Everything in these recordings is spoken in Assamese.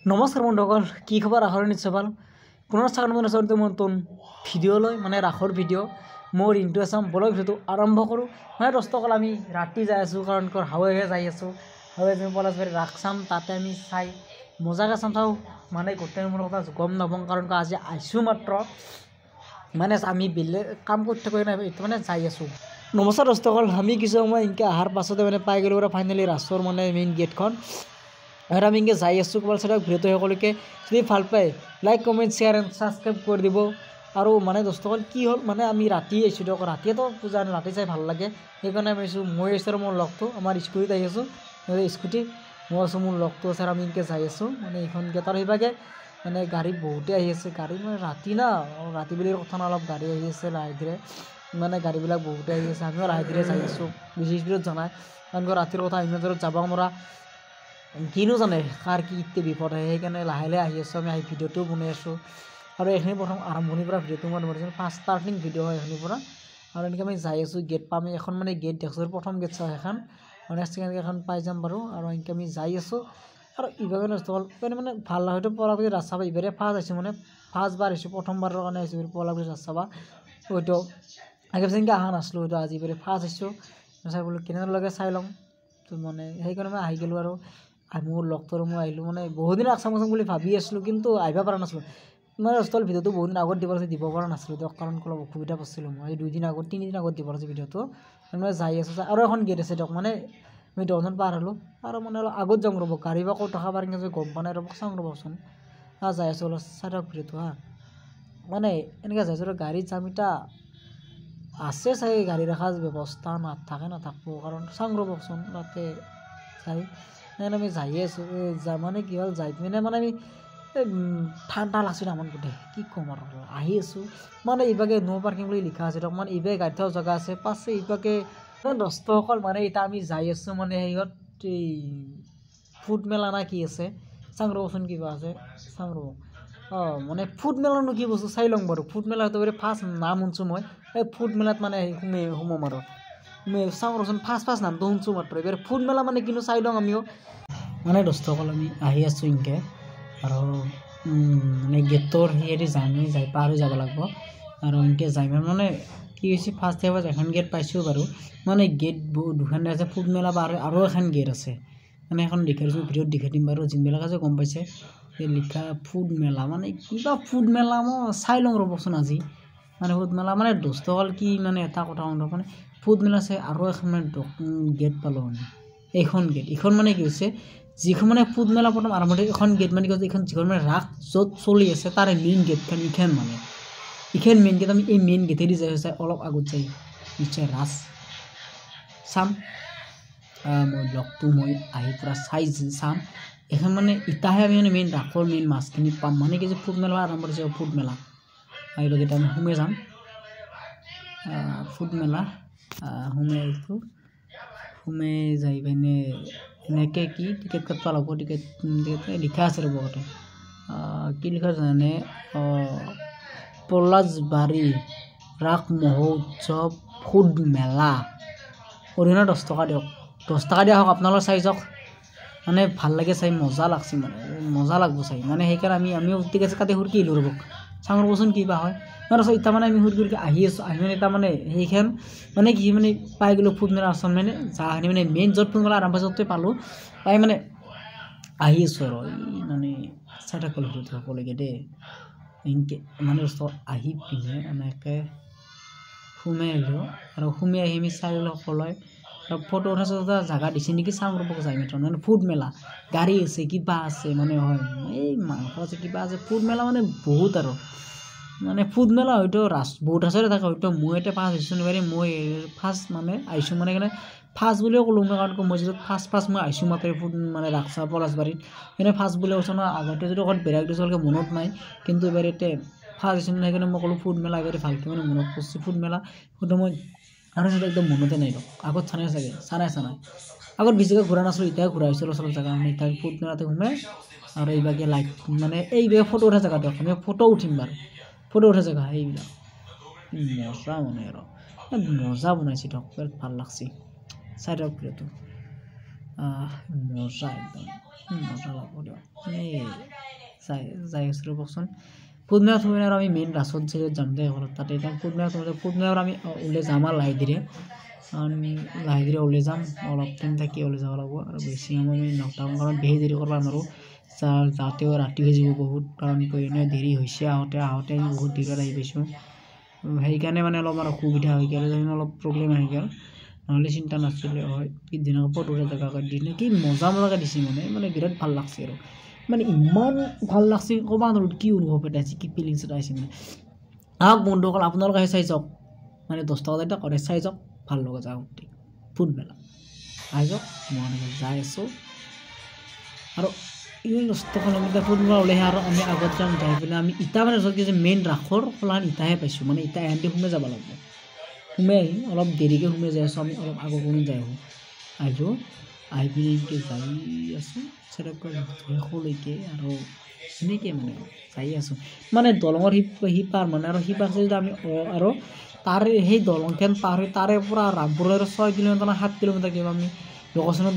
নমস্কাৰ বন্ধুসকল, কি খবৰ? আশা কৰোঁ নিশ্চয় ভাল। পুনৰ স্বাগতম জনাইছোঁ নতুন ভিডিঅ'লৈ, মানে ৰাসৰ ভিডিঅ'। মোৰ ইনটু আছাম বলক ভিডিঅ'টো আৰম্ভ কৰোঁ। মানে দৰ্শকসকল, আমি ৰাতি যাই আছোঁ, কাৰণ হাৱেহে যাই আছোঁ। হাৱে আমি পলাশবাৰী ৰাস চাম, তাতে আমি চাই মজাকৈ চাম চাওঁ। মানে গোটেই মোৰ কথা গম নাপাওঁ, কাৰণ আজি আহিছোঁ মাত্ৰ। মানে আমি বেলেগ কাম কৰি থাকোঁ, এইটো মানে যাই আছোঁ। নমস্কাৰ দৰ্শকসকল, আমি কিছু সময় এনেকৈ অহাৰ পাছতে মানে পাই গ'লোঁ আৰু ফাইনেলি ৰাসৰ মানে মেইন গেটখন। আৰু আমি এনেকৈ যাই আছোঁ ক'ৰবাত চাইডক। ভিডিঅ'টো সকলোকে যদি ভাল পায় like comment share and subscribe কৰি দিব। আৰু মানে দৰ্শকসকল কি হ'ল, মানে আমি ৰাতি আহিছোঁ দিয়ক, ৰাতিয়েতো পূজা ৰাতি চাই ভাল লাগে, সেইকাৰণে আমি আহিছোঁ। মই আহিছোঁ আৰু মোৰ লগটো আমাৰ স্কুটিত আহি আছোঁ, স্কুটি মই আছোঁ, মোৰ লগটো আছে, আৰু আমি এনেকৈ যাই আছোঁ। মানে এইখন গেটৰ সেইভাগে মানে গাড়ী বহুতেই আহি আছে। গাড়ী মানে ৰাতি না, ৰাতি বুলি কথা নাই, অলপ গাড়ী আহি আছে লাহে ধীৰে। মানে গাড়ীবিলাক বহুতেই আহি আছে, আমিও লাহে ধীৰে যাই আছোঁ, বেছি স্পীডত যোৱা নাই, কাৰণ ৰাতিৰ কথা ইমান দূৰত যাব নোৱাৰা। কিনো জানে কাৰ কি ইত্যে বিপদ হয়, সেইকাৰণে লাহে লাহে আহি আছোঁ। আমি আহি ভিডিঅ'টোও বনাই আছোঁ। আৰু এইখিনি প্ৰথম আৰম্ভণিৰ পৰা ভিডিঅ'টো মই বনাইছোঁ, ফাৰ্ষ্ট ষ্টাৰ্টিং ভিডিঅ' হয় এইখিনিৰ পৰা। আৰু এনেকৈ আমি যাই আছোঁ, গেট পাম এখন, মানে গেট দেখছোঁ প্ৰথম গেট চাওঁ এখন, নেক্সট এনেকৈ এখন পাই যাম বাৰু। আৰু এনেকৈ আমি যাই আছোঁ। আৰু ইভাগে নষ্ট হ'ল মানে ভাল হয়তো পলাশবাৰী ৰাস চাবা ইবাৰে ফাৰ্ষ্ট আহিছোঁ, মানে ফাৰ্ষ্টবাৰ আহিছোঁ, প্ৰথমবাৰৰ কাৰণে আহিছোঁ পলাশবাৰী ৰাস চাবা। হয়তো আগে পিছে এনেকৈ অহা নাছিলোঁ, হয়তো আজি ইবাৰে ফাৰ্ষ্ট আহিছোঁ। চাই বোলো কেনেকুৱা লাগে চাই ল'ম, তো মানে সেইকাৰণে মই আহি গ'লোঁ। আৰু মোৰ লগটোৰ মই আহিলোঁ, মানে বহুদিন ৰাস চাম বুলি ভাবি আছিলোঁ, কিন্তু আহিব পৰা নাছিলোঁ। মানে ষ্টল ভিডিঅ'টো বহুদিন আগত দিব পৰা নাছিলোঁ দিয়ক, কাৰণ অলপ অসুবিধা পাইছিলোঁ মই। 2 দিন আগত 3 দিন আগত দিব পাৰিছোঁ ভিডিঅ'টো, মানে যাই আছোঁ। আৰু এখন গেট আছে দিয়ক, মানে আমি 10জন পাৰ হ'লোঁ, আৰু মানে অলপ আগত যাওঁ ৰ'ব, গাড়ী বা ক'ত থকা পাৰি গম পোৱা নাই ৰ'ব, চাওঁ ৰ'বচোন। যাই আছোঁ, অলপ চাই থাকক ভিডিঅ'টো মানে এনেকৈ যাই আছোঁ। গাড়ীত যাম এতিয়া, আছে চাগে গাড়ী ৰখাৰ ব্যৱস্থা, নাথাকিব, কাৰণ চাওঁ ৰ'বচোন তাতে চাই। আমি যায়ে আছোঁ, মানে কি হ'ল যাই পিনে মানে আমি ঠাণ্ডা লাগছিল আমাৰ গোটেই, কি ক'ম আৰু আহি আছোঁ। মানে ইভাগে ন' পাৰ্কিং বুলি লিখা আছে দিয়ক, মানে ইভাগে গাড়ী থোৱা জেগা আছে, পাছে ইভাগে দৰ্শকসকল মানে এতিয়া আমি যাই আছোঁ। মানে সিহঁত এই ফুড মেলা না কি আছে, চাওঁ ৰ'বচোন কিবা আছে, চাওঁ ৰ'ব। মানে ফুড মেলানো কি বস্তু চাই লওঁ বাৰু। ফুড মেলা হয়তো ফাৰ্ষ্ট নাম শুনছোঁ মই, এই ফুড মেলাত মানে সোমাম আৰু চাওঁ ৰচোন, ফাৰ্ষ্ট নামটো শুনছোঁ মাত্ৰ। এইবাৰ ফুড মেলা মানে কিন্তু চাই লওঁ আমিও। মানে দৰ্শকসকল আমি আহি আছোঁ এনেকৈ, আৰু মানে গেটৰ সিহঁতি যাই পাৰ হৈ যাব লাগিব। আৰু এনেকৈ যাই মানে কি হৈছে, ফাৰ্ষ্ট টাইমত এখন গেট পাইছোঁ বাৰু। মানে গেট দুখন আছে, ফুড মেলা পাৰ আৰু এখন গেট আছে, মানে এখন দেখাইছোঁ, ভিডিঅ'ত দেখাই দিম বাৰু। যোনবিলাক আছে গম পাইছে, লিখা ফুড মেলা, মানে কিবা ফুড মেলা মই চাই লওঁ ৰ'বচোন আজি। মানে ফুড মেলা মানে দৰ্শকসকল কি, মানে এটা কথা শুনক, মানে ফুড মেলা চাই আৰু এখন মানে গেট পালোঁ আমি। এইখন মানে কি হৈছে, যিখন মানে ফুড মেলা প্ৰথম আৰম্ভ এখন গেট, মানে কি হৈছে এইখন যিখন মানে ৰাস য'ত চলি আছে তাৰে মেইন গেটখন এইখন, মানে এইখন মেইন গেট। আমি এই মেইন গেটেদি যাই অলপ আগত যাই নিশ্চয় ৰাস চাম। মই আহি পূৰা চাম এখন, মানে ইতাহে আমি মানে মেইন ৰাসৰ মেইন মাছখিনি পাম। মানে কি যে ফুড মেলা আৰম্ভ কৰিছে, ফুড মেলা আহিলোঁ, এতিয়া আমি সোমাই যাম। ফুড মেলা সোমাই যাই পিনে এনেকৈ কি টিকেট কাটব লাগিব, টিকেট লিখা আছে ৰ'ব আগতে, কি লিখা জানে, পলাশবাৰী ৰাস মহোৎসৱ ফুড মেলা, অৰিহণা 10 টকা দিয়ক, 10 টকা দিয়া হওক, আপোনালোকে চাই যাওক। মানে ভাল লাগে চাই, মজা লাগছে, মানে মজা লাগব চাই। মানে সেইকাৰণে আমিও টিকেট কাটি সুৰকি আহিলোঁ ৰ'ব, চাওঁ ৰ'বচোন কি বা হয়। এতিয়া মানে আমি সুৰকি আহি আছোঁ, আহি মানে এটা মানে সেইখন মানে কি, মানে পাই গ'লোঁ ফুড মেলা আচল, মানে যাখিনি মানে মেইন য'ত ফুড মেলা আৰম্ভ য'তে পালোঁ, পাই মানে আহি আছোঁ। আৰু মানে চাই থাকোঁ সকলোকে দেই, এনেকৈ মানে আহি পিনে এনেকৈ সোমাই আহিলোঁ। আৰু সোমাই আহি আমি চাই ল'লোঁ সকলোৱে, ফটো উঠা জেগা দিছে নেকি, চাওঁ ৰ'ব যাই মাত্ৰ। মানে ফুড মেলা গাড়ী আছে, কিবা আছে, মানে হয় এই মাংস আছে, কিবা আছে, ফুড মেলা মানে বহুত। আৰু মানে ফুড মেলা হয়তো বহুত ৰাসৰে থাকে, হয়তো মই এতিয়া ফাৰ্ষ্ট আহিছোঁ নেকি, মই ফাৰ্ষ্ট মানে আহিছোঁ, মানে সেইকাৰণে ফাৰ্ষ্ট বুলিও ক'লোঁ মই, কাৰণ মই যদি ফাৰ্ষ্ট মই আহিছোঁ মাত্ৰ ফুড মানে ৰাস চাব পলাশবাৰীত, সেইকাৰণে ফাৰ্ষ্ট বুলি কৈছোঁ ন। আগতে যদি ক'ত বেলেগ দিছোঁ মনত নাই, কিন্তু এবাৰ এতিয়া ফাৰ্ষ্ট আহিছোঁ, সেইকাৰণে মই ক'লোঁ ফুড মেলা। এবাৰ ভালকৈ মানে মনত পৰিছে ফুড মেলা, কিন্তু মই আৰু একদম মনতে নাই দিয়ক। আগত চানাই চাগে চানাই আগত বেছিকৈ ঘূৰা নাছিলোঁ, এতিয়াও ঘূৰা হৈছিলোঁ অলপ জেগা। মানে এতিয়া ফুড মেলাতে সোমাই, আৰু এইভাগে লাইট মানে এইবিলাক ফটো উঠা জেগা দিয়ক, আমি ফটো উঠিম বাৰু, ফটো উঠা জেগা এইবিলাক মজা, মানে আৰু মজা বনাইছে দিয়ক, বিৰাট ভাল লাগছে। চাই দিয়ক ভিডিঅ'টো। মজা একদম মজা লাগব দিয়ক যাই আছোঁ ৰ'বচোন ফুটমেলা থুমেলাৰ আমি মেইন ৰাসত যে যাম দে ঘৰত তাতে এতিয়া ফুটমেলাৰ আমি ওলাই যাম আৰু লাহে ধীৰে ওলাই যাম অলপ টাইম থাকি ওলাই যাব লাগিব আৰু বেছি সময় আমি নকটাম কাৰণ বেছি দেৰি কৰিব নোৱাৰোঁ যাওঁতেও ৰাতি হৈ যাব বহুত কাৰণ এনেও দেৰি হৈছে আহোঁতে আমি বহুত দেৰিত আহি পাইছোঁ সেইকাৰণে মানে অলপমান অসুবিধা হৈ গ'ল অলপ প্ৰব্লেম আহি গ'ল নহ'লে চিন্তা নাছিলে হয় পিছদিনা পদূৰা জেগাকৈ দিলে কি মজাকৈ দিছে মানে বিৰাট ভাল লাগছে আৰু মানে ইমান ভাল লাগছে ক'ব নোৱাৰোঁ কি অনুভৱ এটা আছে কি ফিলিংছ এটা আছে মানে আহক বন্ধুসকল আপোনালোকে চাই যাওক মানে 10 টকা এটা কৰে চাই যাওক ভাল লগা যাওক ফুটমেলা আহি যাওক মই যাই আছোঁ আৰু এই 10 টকা কিলোমিটাৰ ফুটমেলা ওলাই আৰু আমি আগত যাম যাই পেলাই আমি ইটা মানে যে মেইন ৰাসৰ খোলান ইটাহে পাইছোঁ মানে ইটা এহেঁতি সোমাই যাব লাগিব সোমাই আহিম অলপ দেৰিকৈ সোমাই যাই আছোঁ আমি অলপ আগলৈ যাই আহোঁ আহি পিনে এনেকৈ যাই আছোঁ শেষলৈকে আৰু সেনেকৈ মানে যাই আছোঁ মানে দলঙৰ সিপাৰ মানে আৰু সিপাৰ যদি আমি আৰু তাৰে সেই দলংখন পাৰ হৈ তাৰে পৰা ৰামপুৰৰ 6 কিলোমিটাৰ 7 কিলোমিটাৰ কিবা আমি লোকেশ্যনত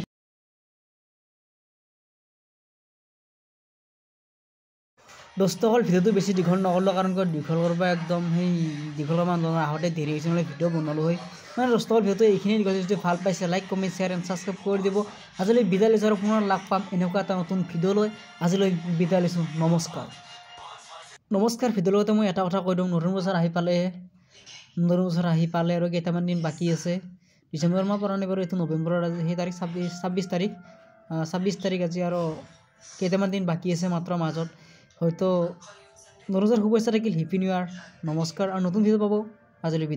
দোস্তসকল ভিডিঅ'টো বেছি দীঘল নকৰিলোঁ কাৰণ দীঘল কৰিব একদম সেই দীঘল মানুহ আহোঁতে দেৰি হৈছে মানে ভিডিঅ' বনালোঁ হয় মানে দোস্তসকল ভিডিঅ'টো এইখিনি দীঘল যদি ভাল পাইছে like comment share and subscribe কৰি দিব আজিলৈ বিদায় লৈছোঁ আৰু পুনৰ লগ পাম এনেকুৱা এটা নতুন ভিডিঅ' লৈ আজিলৈ বিদায় লৈছোঁ নমস্কাৰ ভিডিঅ'ৰ লগতে মই এটা কথা কৈ দিওঁ নতুন বছৰ আহি পালে আৰু কেইটামান দিন বাকী আছে ডিচেম্বৰ মাহ পৰা নাই বাৰু এইটো নৱেম্বৰৰ সেই তাৰিখ 26 তাৰিখ আজি আৰু কেইটামান দিন বাকী আছে মাত্ৰ মাজত হয়তো নতুন বছৰ শুভেচ্ছা থাকিল হেপী নিউ ইয়াৰ নমস্কাৰ আৰু নতুন ভিডিঅ' পাব আজিলৈ বিদায়